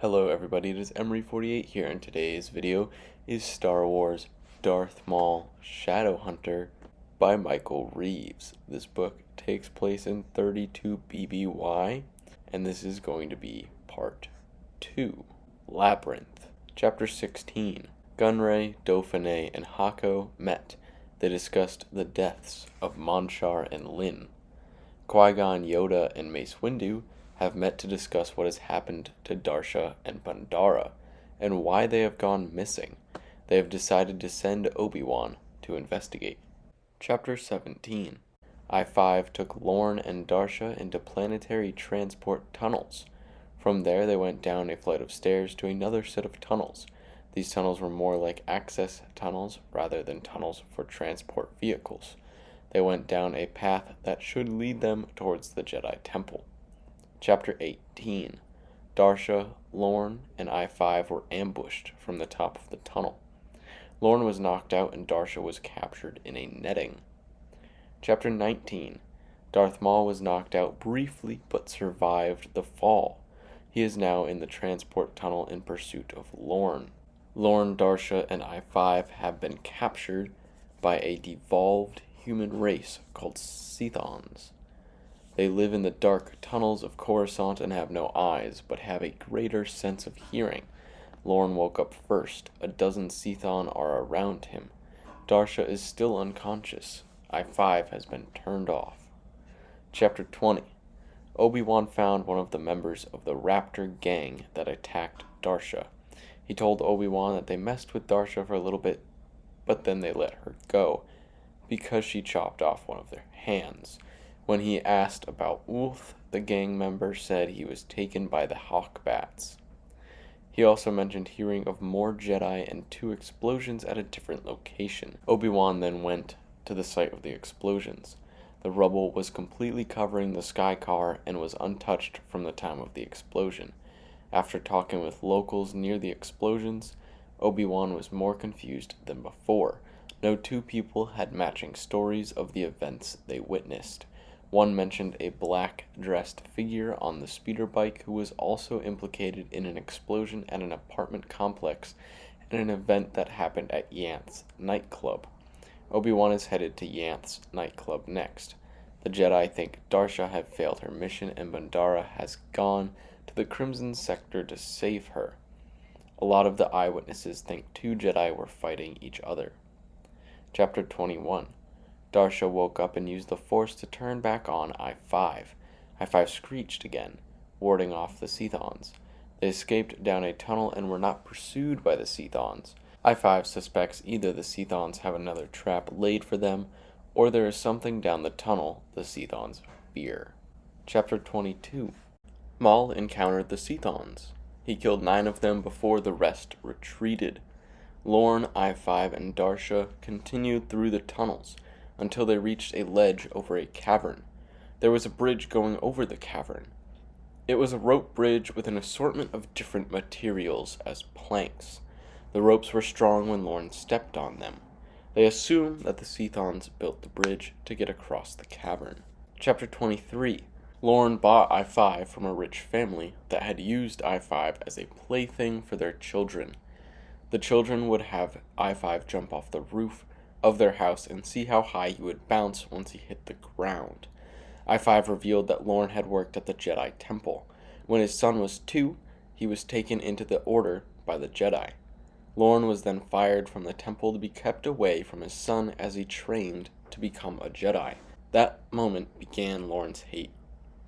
Hello everybody, it is Emery48 here, and today's video is Star Wars Darth Maul Shadow Hunter by Michael Reaves. This book takes place in 32 BBY, and this is going to be part 2, Labyrinth. Chapter 16. Gunray, Dauphiné, and Hako met. They discussed the deaths of Monchar and Lin. Qui-Gon, Yoda, and Mace Windu have met to discuss what has happened to Darsha and Pandara, and why they have gone missing. They have decided to send Obi Wan to investigate. Chapter 17. I-5 took Lorne and Darsha into planetary transport tunnels. From there they went down a flight of stairs to another set of tunnels. These tunnels were more like access tunnels rather than tunnels for transport vehicles. They went down a path that should lead them towards the Jedi Temple. Chapter 18. Darsha, Lorne, and I-5 were ambushed from the top of the tunnel. Lorne was knocked out and Darsha was captured in a netting. Chapter 19. Darth Maul was knocked out briefly but survived the fall. He is now in the transport tunnel in pursuit of Lorne. Lorne, Darsha, and I-5 have been captured by a devolved human race called Seethons. They live in the dark tunnels of Coruscant and have no eyes, but have a greater sense of hearing. Lorne woke up first. A dozen Seethon are around him. Darsha is still unconscious. I-5 has been turned off. Chapter 20. Obi Wan found one of the members of the Raptor gang that attacked Darsha. He told Obi Wan that they messed with Darsha for a little bit, but then they let her go because she chopped off one of their hands. When he asked about Ulth, the gang member said he was taken by the Hawkbats. He also mentioned hearing of more Jedi and 2 explosions at a different location. Obi-Wan then went to the site of the explosions. The rubble was completely covering the sky car and was untouched from the time of the explosion. After talking with locals near the explosions, Obi-Wan was more confused than before. No 2 people had matching stories of the events they witnessed. One mentioned a black-dressed figure on the speeder bike who was also implicated in an explosion at an apartment complex and an event that happened at Yanth's nightclub. Obi-Wan is headed to Yanth's nightclub next. The Jedi think Darsha had failed her mission and Pandara has gone to the Crimson Sector to save her. A lot of the eyewitnesses think 2 Jedi were fighting each other. Chapter 21. Darsha woke up and used the Force to turn back on I-5. I-5 screeched again, warding off the Seethons. They escaped down a tunnel and were not pursued by the Seethons. I-5 suspects either the Seethons have another trap laid for them, or there is something down the tunnel the Seethons fear. Chapter 22. Maul encountered the Seethons. He killed 9 of them before the rest retreated. Lorne, I-5, and Darsha continued through the tunnels until they reached a ledge over a cavern. There was a bridge going over the cavern. It was a rope bridge with an assortment of different materials as planks. The ropes were strong when Lorne stepped on them. They assume that the Seethons built the bridge to get across the cavern. Chapter 23. Lorne bought I-5 from a rich family that had used I-5 as a plaything for their children. The children would have I-5 jump off the roof of their house and see how high he would bounce once he hit the ground. I-5 revealed that Lorne had worked at the Jedi Temple. When his son was 2, he was taken into the Order by the Jedi. Lorne was then fired from the temple to be kept away from his son as he trained to become a Jedi. That moment began Lorne's hate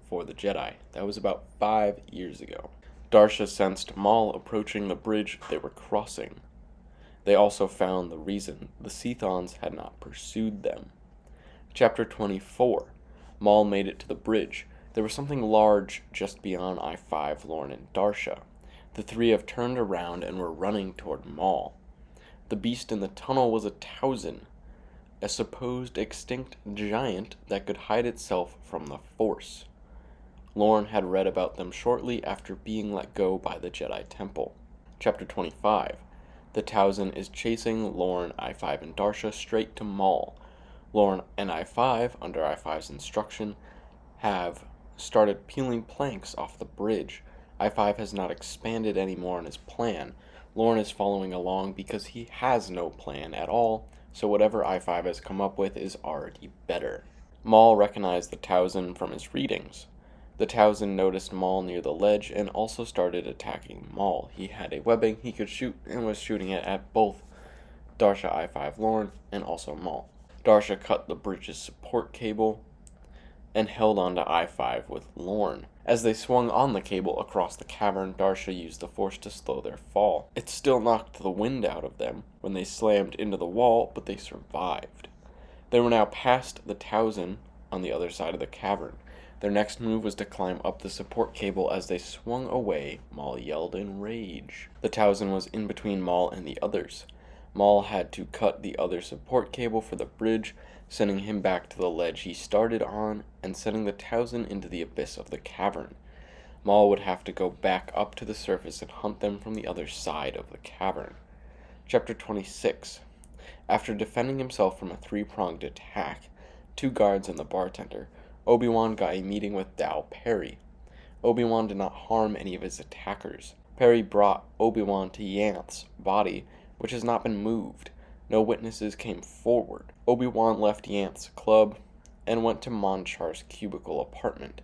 for the Jedi. That was about 5 years ago. Darsha sensed Maul approaching the bridge they were crossing. They also found the reason the Seethons had not pursued them. Chapter 24. Maul made it to the bridge. There was something large just beyond I-5, Lorne, and Darsha. The 3 have turned around and were running toward Maul. The beast in the tunnel was a Tauzen, a supposed extinct giant that could hide itself from the Force. Lorne had read about them shortly after being let go by the Jedi Temple. Chapter 25. The Tauzen is chasing Lorne, I-5, and Darsha straight to Maul. Lorne and I-5, under I-5's instruction, have started peeling planks off the bridge. I-5 has not expanded anymore on his plan. Lorne is following along because he has no plan at all, so whatever I-5 has come up with is already better. Maul recognized the Tausen from his readings. The Tausen noticed Maul near the ledge and also started attacking Maul. He had a webbing he could shoot and was shooting it at both Darsha, I-5 Lorne, and also Maul. Darsha cut the bridge's support cable and held on to I-5 with Lorne. As they swung on the cable across the cavern, Darsha used the Force to slow their fall. It still knocked the wind out of them when they slammed into the wall, but they survived. They were now past the Tausen on the other side of the cavern. Their next move was to climb up the support cable. As they swung away, Maul yelled in rage. The Tausen was in between Maul and the others. Maul had to cut the other support cable for the bridge, sending him back to the ledge he started on and sending the Tausen into the abyss of the cavern. Maul would have to go back up to the surface and hunt them from the other side of the cavern. Chapter 26. After defending himself from a three-pronged attack, 2 guards and the bartender, Obi Wan got a meeting with Dao Perry. Obi Wan did not harm any of his attackers. Perry brought Obi Wan to Yanth's body, which has not been moved. No witnesses came forward. Obi Wan left Yanth's club and went to Monchar's cubicle apartment.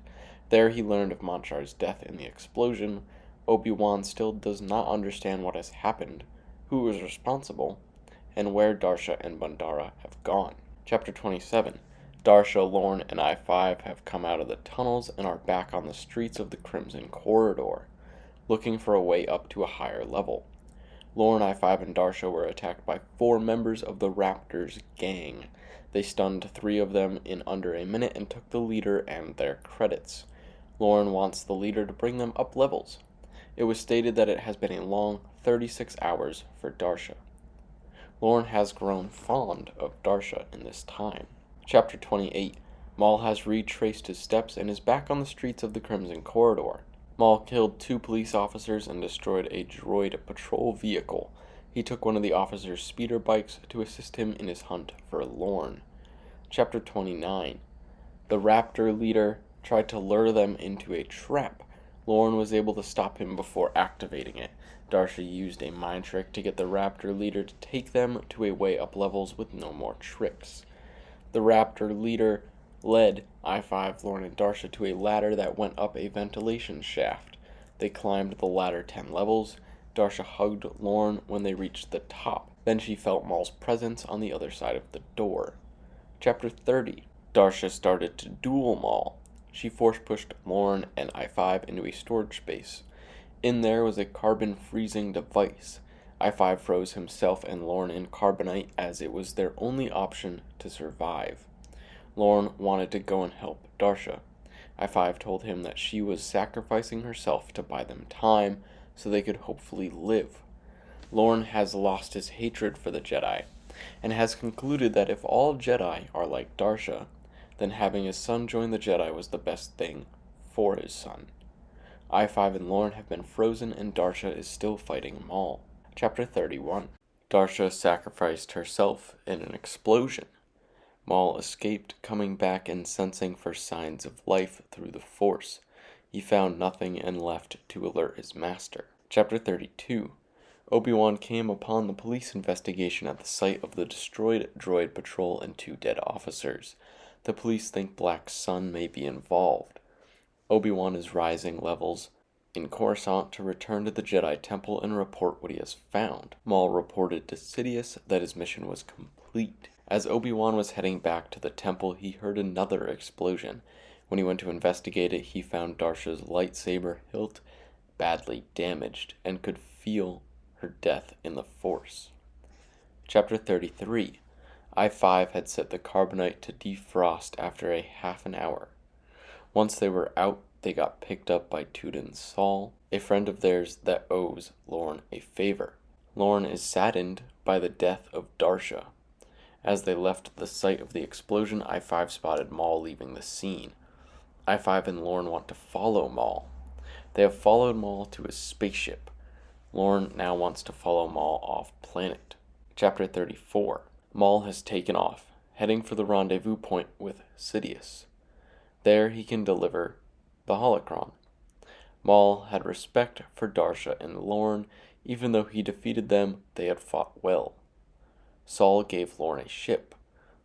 There he learned of Monchar's death in the explosion. Obi Wan still does not understand what has happened, who was responsible, and where Darsha and Bandara have gone. Chapter 27. Darsha, Lorne, and I-5 have come out of the tunnels and are back on the streets of the Crimson Corridor, looking for a way up to a higher level. Lorne, I-5, and Darsha were attacked by 4 members of the Raptors gang. They stunned 3 of them in under a minute and took the leader and their credits. Lorne wants the leader to bring them up levels. It was stated that it has been a long 36 hours for Darsha. Lorne has grown fond of Darsha in this time. Chapter 28. Maul has retraced his steps and is back on the streets of the Crimson Corridor. Maul killed 2 police officers and destroyed a droid patrol vehicle. He took one of the officers' speeder bikes to assist him in his hunt for Lorne. Chapter 29. The Raptor leader tried to lure them into a trap. Lorne was able to stop him before activating it. Darsha used a mind trick to get the Raptor leader to take them to a way up levels with no more tricks. The Raptor leader led I-5, Lorne, and Darsha to a ladder that went up a ventilation shaft. They climbed the ladder 10 levels. Darsha hugged Lorne when they reached the top. Then she felt Maul's presence on the other side of the door. Chapter 30. Darsha started to duel Maul. She force-pushed Lorne and I-5 into a storage space. In there was a carbon freezing device. I-5 froze himself and Lorne in carbonite as it was their only option to survive. Lorne wanted to go and help Darsha. I-5 told him that she was sacrificing herself to buy them time so they could hopefully live. Lorne has lost his hatred for the Jedi and has concluded that if all Jedi are like Darsha, then having his son join the Jedi was the best thing for his son. I-5 and Lorne have been frozen and Darsha is still fighting Maul. Chapter 31. Darsha sacrificed herself in an explosion. Maul escaped, coming back and sensing for signs of life through the Force. He found nothing and left to alert his master. Chapter 32. Obi Wan came upon the police investigation at the site of the destroyed droid patrol and 2 dead officers. The police think Black Sun may be involved. Obi Wan is rising levels in Coruscant to return to the Jedi Temple and report what he has found. Maul reported to Sidious that his mission was complete. As Obi Wan was heading back to the temple, he heard another explosion. When he went to investigate it, he found Darsha's lightsaber hilt badly damaged and could feel her death in the Force. Chapter 33. I-5 had set the carbonite to defrost after a half an hour. Once they were out, they got picked up by Tudin Saul, a friend of theirs that owes Lorne a favor. Lorne is saddened by the death of Darsha. As they left the site of the explosion, I-5 spotted Maul leaving the scene. I-5 and Lorne want to follow Maul. They have followed Maul to his spaceship. Lorne now wants to follow Maul off planet. Chapter 34. Maul has taken off, heading for the rendezvous point with Sidious. There he can deliver the holocron. Maul had respect for Darsha and Lorne. Even though he defeated them, they had fought well. Saul gave Lorne a ship.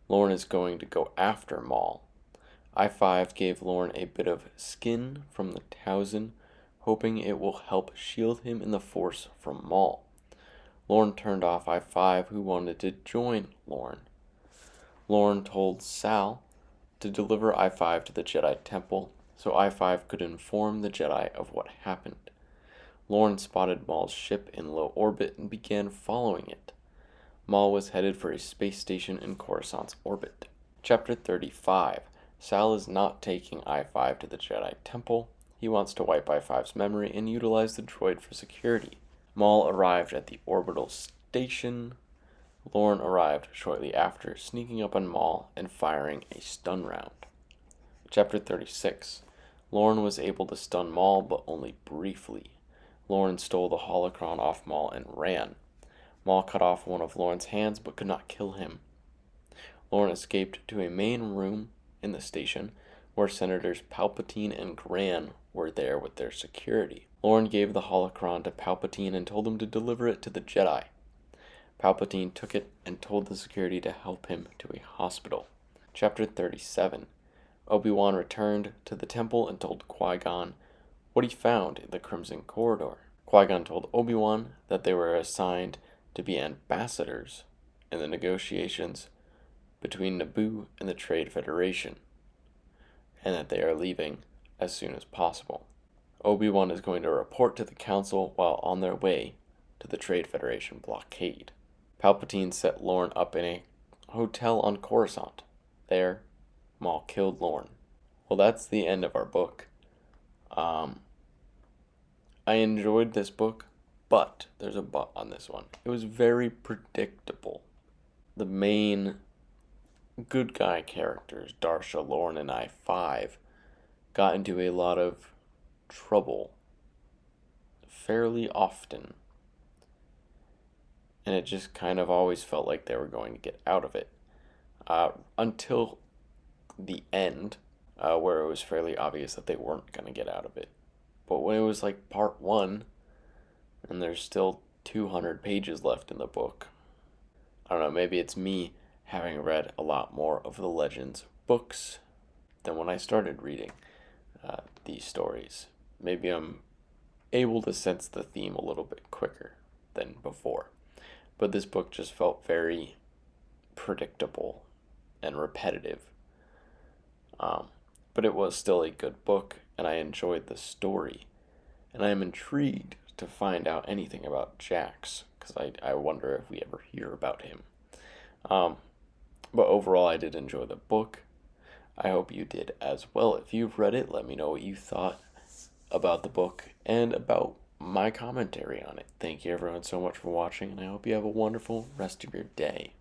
Lorne is going to go after Maul. I-5 gave Lorne a bit of skin from the Tausen, hoping it will help shield him in the Force from Maul. Lorne turned off I-5, who wanted to join Lorne. Lorne told Sal to deliver I-5 to the Jedi Temple, so I-5 could inform the Jedi of what happened. Lorne spotted Maul's ship in low orbit and began following it. Maul was headed for a space station in Coruscant's orbit. Chapter 35. Sal is not taking I-5 to the Jedi Temple. He wants to wipe I-5's memory and utilize the droid for security. Maul arrived at the orbital station. Lorne arrived shortly after, sneaking up on Maul and firing a stun round. Chapter 36. Lorne was able to stun Maul, but only briefly. Lorne stole the holocron off Maul and ran. Maul cut off one of Lorne's hands, but could not kill him. Lorne escaped to a main room in the station, where Senators Palpatine and Gran were there with their security. Lorne gave the holocron to Palpatine and told him to deliver it to the Jedi. Palpatine took it and told the security to help him to a hospital. Chapter 37. Obi Wan returned to the temple and told Qui-Gon what he found in the Crimson Corridor. Qui-Gon told Obi Wan that they were assigned to be ambassadors in the negotiations between Naboo and the Trade Federation, and that they are leaving as soon as possible. Obi-Wan is going to report to the Council while on their way to the Trade Federation blockade. Palpatine set Lorne up in a hotel on Coruscant. There, Maul killed Lorne. Well, that's the end of our book. I enjoyed this book, but there's a but on this one. It was very predictable. The main good guy characters, Darsha, Lorne, and I-5, got into a lot of trouble fairly often. And it just kind of always felt like they were going to get out of it. Until the end, where it was fairly obvious that they weren't going to get out of it. But when it was like part 1, and there's still 200 pages left in the book, I don't know, maybe it's me having read a lot more of the Legends books than when I started reading these stories. Maybe I'm able to sense the theme a little bit quicker than before. But this book just felt very predictable and repetitive. But it was still a good book, and I enjoyed the story. And I am intrigued to find out anything about Jax, because I wonder if we ever hear about him. But overall, I did enjoy the book. I hope you did as well. If you've read it, let me know what you thought about the book and about my commentary on it. Thank you everyone so much for watching, and I hope you have a wonderful rest of your day.